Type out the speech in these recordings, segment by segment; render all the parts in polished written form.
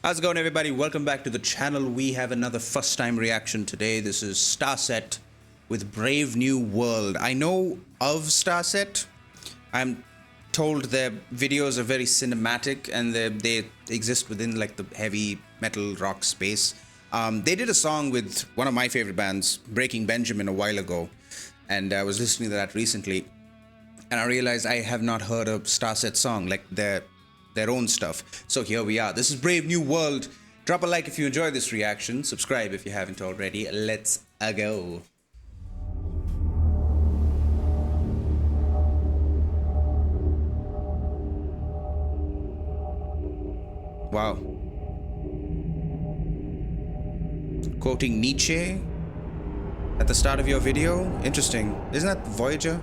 How's it going, everybody? Welcome back to the channel. We have another first time reaction today. This is STARSET with Brave New World. I know of STARSET. I'm told their videos are very cinematic and they exist within like the heavy metal rock space. They did a song with one of my favorite bands, Breaking Benjamin, a while ago, and I was listening to that recently, and I realized I have not heard a STARSET song, like their own stuff. So here we are. This is Brave New World. Drop a like if you enjoy this reaction. Subscribe if you haven't already. Let's go. Wow. Quoting Nietzsche at the start of your video. Interesting. Isn't that Voyager?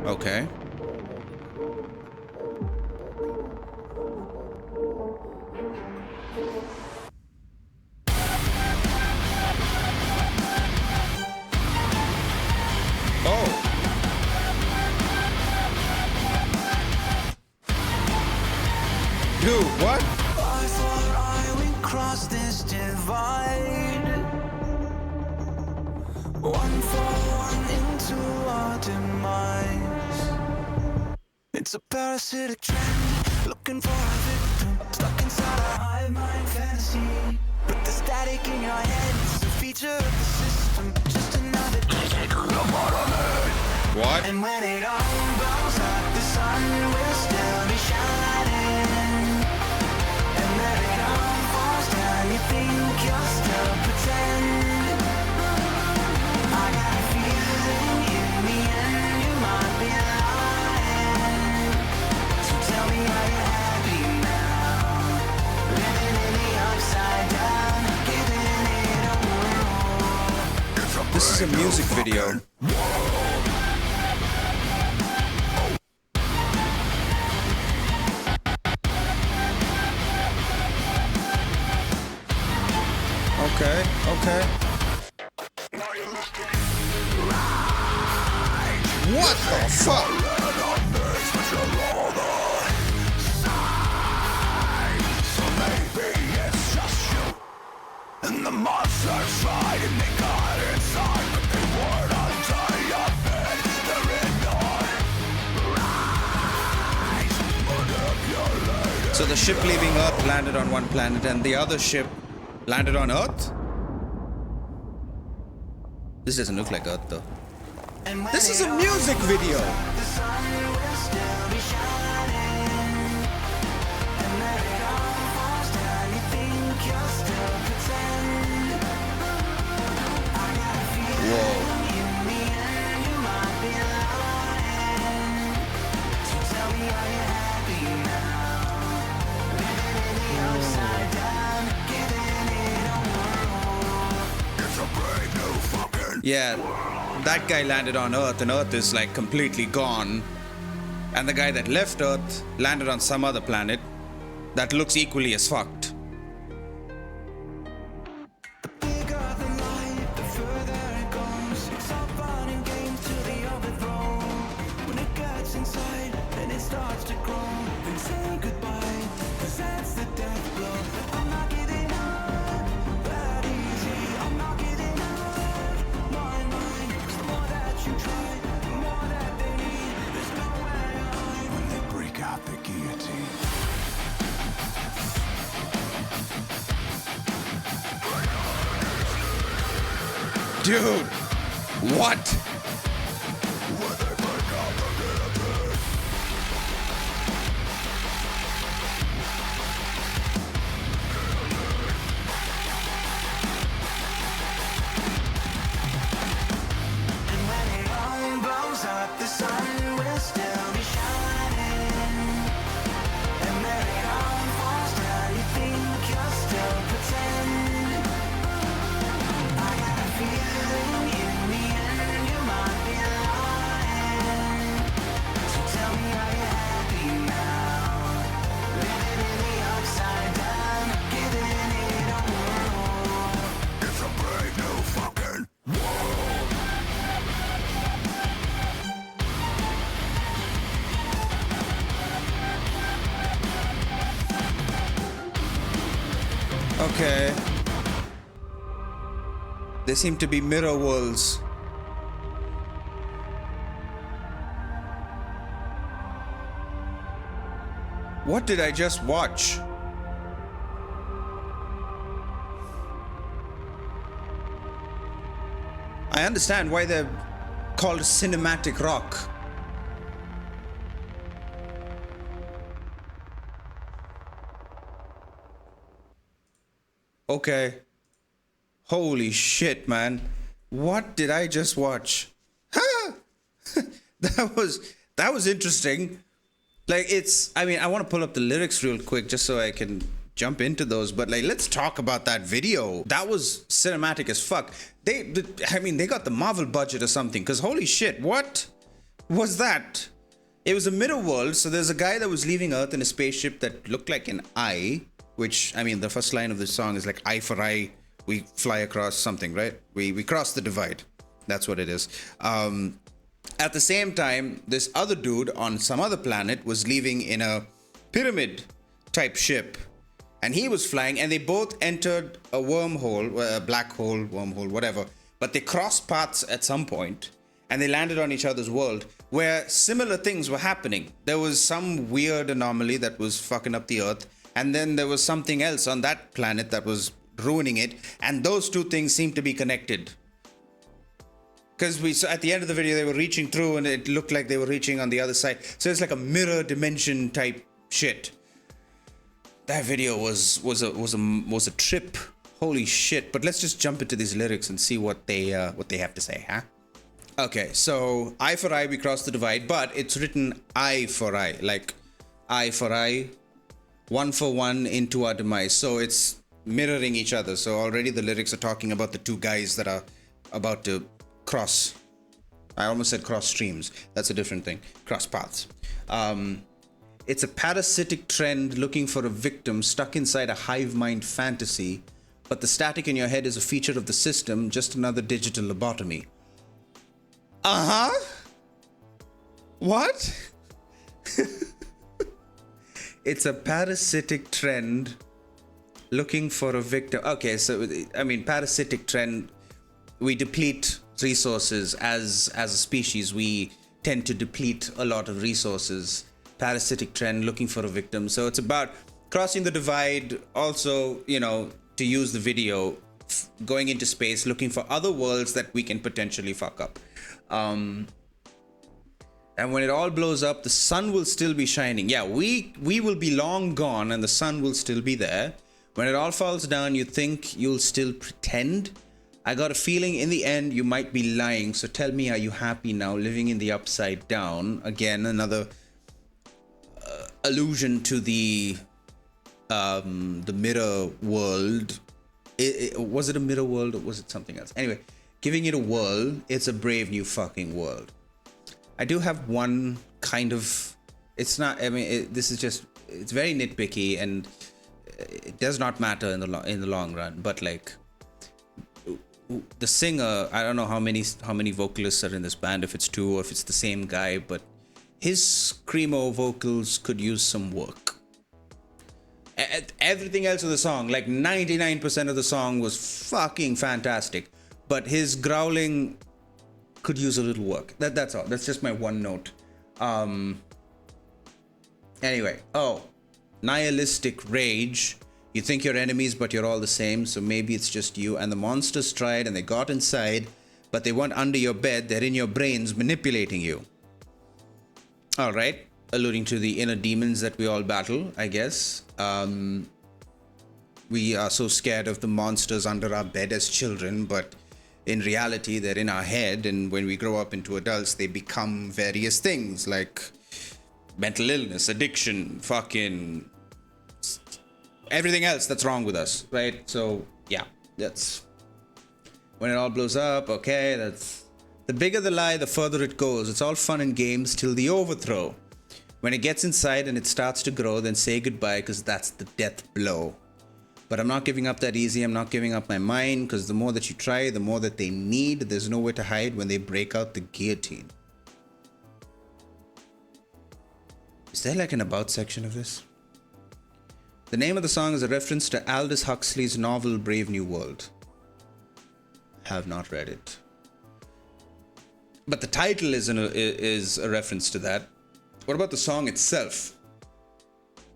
Okay. Oh. Dude, what? I thought I would cross this divide. One for one into our demise. It's a parasitic trend, looking for a victim, stuck inside a hive mind fantasy. But the static in your head is a feature of the system, just another What? And when it all blows up, the sun will still be shining. And when it all falls down, you think you'll still pretend. I got a feeling in the end you might be lying. So tell me, are you happy now? Living in the upside down, giving it a whirl. This is a music video. Okay, okay. What the fuck? So maybe it's just you. And the monsters fight and they got inside, but they weren't under your bed. They're in your right. Manipulated. So the ship leaving Earth landed on one planet and the other ship landed on Earth? This doesn't look like Earth though. This is a music video! The sun will still be shining. And when it all falls down, you think you'll still pretend. I got a feeling in the end you might be lying. So tell me, are you happy now? Living in the upside down, giving it a whirl. It's a brand new fucking. Yeah, that guy landed on Earth and Earth is like completely gone. And the guy that left Earth landed on some other planet that looks equally as fucked. Bigger than life, the further it goes. It's all fun and games to the overthrow. When it gets inside and it starts to grow, then say goodbye, 'cause that's the death blow. I'm not giving up that easy. I'm not giving up my mind. 'Cause the more that you try, the more that they need. There's no way out when they break out the guillotine. Dude, what? And when it all blows up, the sun will still be shining. And when it all falls down, you think you'll still pretend. I got a feeling in the end you Okay. They seem to be mirror worlds. What did I just watch? I understand why they're called cinematic rock. Okay. Holy shit, man. What did I just watch? Ha! That was interesting. Like, it's, I mean, I want to pull up the lyrics real quick just so I can jump into those, but like, let's talk about that video. That was cinematic as fuck. They got the Marvel budget or something, because holy shit, what was that? It was a middle world, so there's a guy that was leaving Earth in a spaceship that looked like an eye, which, I mean, the first line of the song is like, eye for eye, we fly across something, right? We cross the divide. That's what it is. At the same time, this other dude on some other planet was leaving in a pyramid type ship, and he was flying, and they both entered a wormhole, a black hole, wormhole, whatever, but they crossed paths at some point, and they landed on each other's world where similar things were happening. There was some weird anomaly that was fucking up the Earth, and then there was something else on that planet that was ruining it, and those two things seemed to be connected. Because we saw at the end of the video, they were reaching through, and it looked like they were reaching on the other side. So it's like a mirror dimension type shit. That video was a trip. Holy shit! But let's just jump into these lyrics and see what they have to say, huh? Okay, so eye for eye, we cross the divide, but it's written eye for eye, like eye for eye, one for one into our demise. So it's mirroring each other. So already the lyrics are talking about the two guys that are about to cross. I almost said cross streams. That's a different thing. Cross paths. It's a parasitic trend looking for a victim stuck inside a hive mind fantasy, but the static in your head is a feature of the system, just another digital lobotomy. Uh-huh. What? It's a parasitic trend looking for a victim. Okay, so I mean, parasitic trend, we deplete resources as a species. We tend to deplete a lot of resources. Parasitic trend looking for a victim. So it's about crossing the divide. Also, you know, to use the video, going into space, looking for other worlds that we can potentially fuck up. And when it all blows up, the sun will still be shining. Yeah, we will be long gone and the sun will still be there. When it all falls down, you think you'll still pretend? I got a feeling in the end you might be lying. So tell me, are you happy now living in the upside down? Again, another allusion to the mirror world. Was it a mirror world or was it something else? Anyway, giving it a whirl. It's a brave new fucking world. I do have one kind of, it's not, I mean, this is just, it's very nitpicky and it does not matter in the long run, but like the singer, I don't know how many vocalists are in this band, if it's two or if it's the same guy, but his screamo vocals could use some work. Everything else of the song, like 99% of the song was fucking fantastic, but his growling could use a little work. That's all. That's just my one note. Anyway, nihilistic rage. You think you're enemies, but you're all the same, so maybe it's just you. And the monsters tried and they got inside, but they weren't under your bed, they're in your brains manipulating you. All right, alluding to the inner demons that we all battle, I guess. We are so scared of the monsters under our bed as children, but in reality, they're in our head, and when we grow up into adults, they become various things like mental illness, addiction, fucking everything else that's wrong with us, right? So yeah, that's when it all blows up. Okay, that's the bigger the lie, the further it goes. It's all fun and games till the overthrow. When it gets inside and it starts to grow, then say goodbye, because that's the death blow. But I'm not giving up that easy. I'm not giving up my mind, because the more that you try, the more that they need. There's nowhere to hide when they break out the guillotine. Is there like an about section of this? The name of the song is a reference to Aldous Huxley's novel Brave New World. Have not read it. But the title is a reference to that. What about the song itself?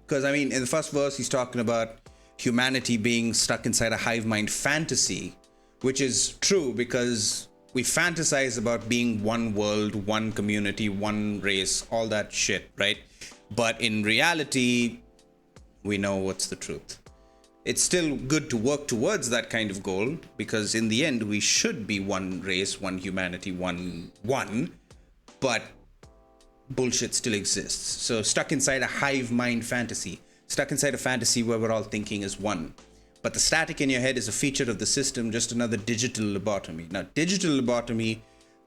Because, I mean, in the first verse, he's talking about humanity being stuck inside a hive mind fantasy, which is true because we fantasize about being one world, one community, one race, all that shit, right? But in reality, we know what's the truth. It's still good to work towards that kind of goal because in the end, we should be one race, one humanity, one, but bullshit still exists. So stuck inside a hive mind fantasy, stuck inside a fantasy where we're all thinking as one. But the static in your head is a feature of the system, just another digital lobotomy. Now, digital lobotomy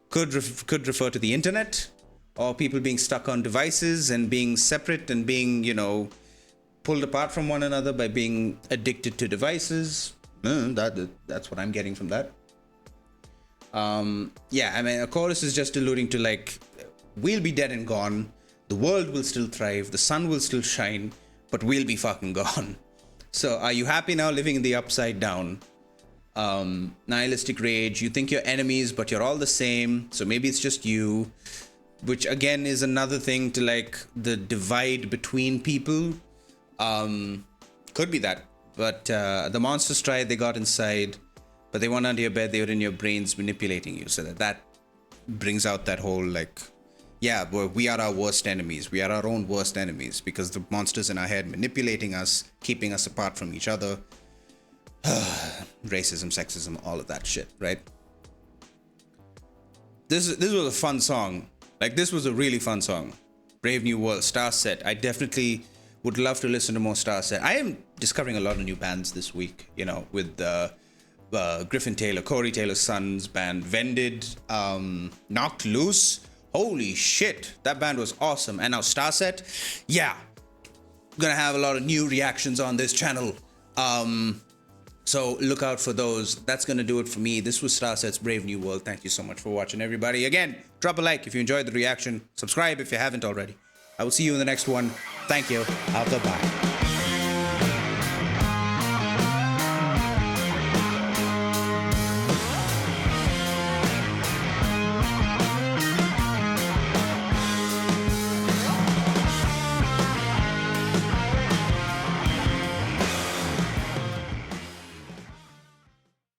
could refer to the internet or people being stuck on devices and being separate and being, pulled apart from one another by being addicted to devices. That's what I'm getting from that. Yeah, I mean, a chorus is just alluding to like, we'll be dead and gone. The world will still thrive. The sun will still shine, but we'll be fucking gone. So are you happy now living in the upside down? Nihilistic rage. You think you're enemies, but you're all the same. So maybe it's just you, which again is another thing to like the divide between people. Could be that, but the monsters tried, they got inside, but they went under your bed, they were in your brains manipulating you. So that brings out that whole like, yeah, we are our worst enemies. We are our own worst enemies because the monsters in our head manipulating us, keeping us apart from each other. Racism, sexism, all of that shit, right? This was a fun song. Like, this was a really fun song. Brave New World, STARSET. I definitely would love to listen to more STARSET. I am discovering a lot of new bands this week, with Griffin Taylor, Corey Taylor's son's band, Vended, Knocked Loose. Holy shit, that band was awesome. And now STARSET, yeah, gonna have a lot of new reactions on this channel. So look out for those. That's gonna do it for me. This was STARSET's Brave New World. Thank you so much for watching, everybody. Again, drop a like if you enjoyed the reaction. Subscribe if you haven't already. I will see you in the next one. Thank you. Bye-bye.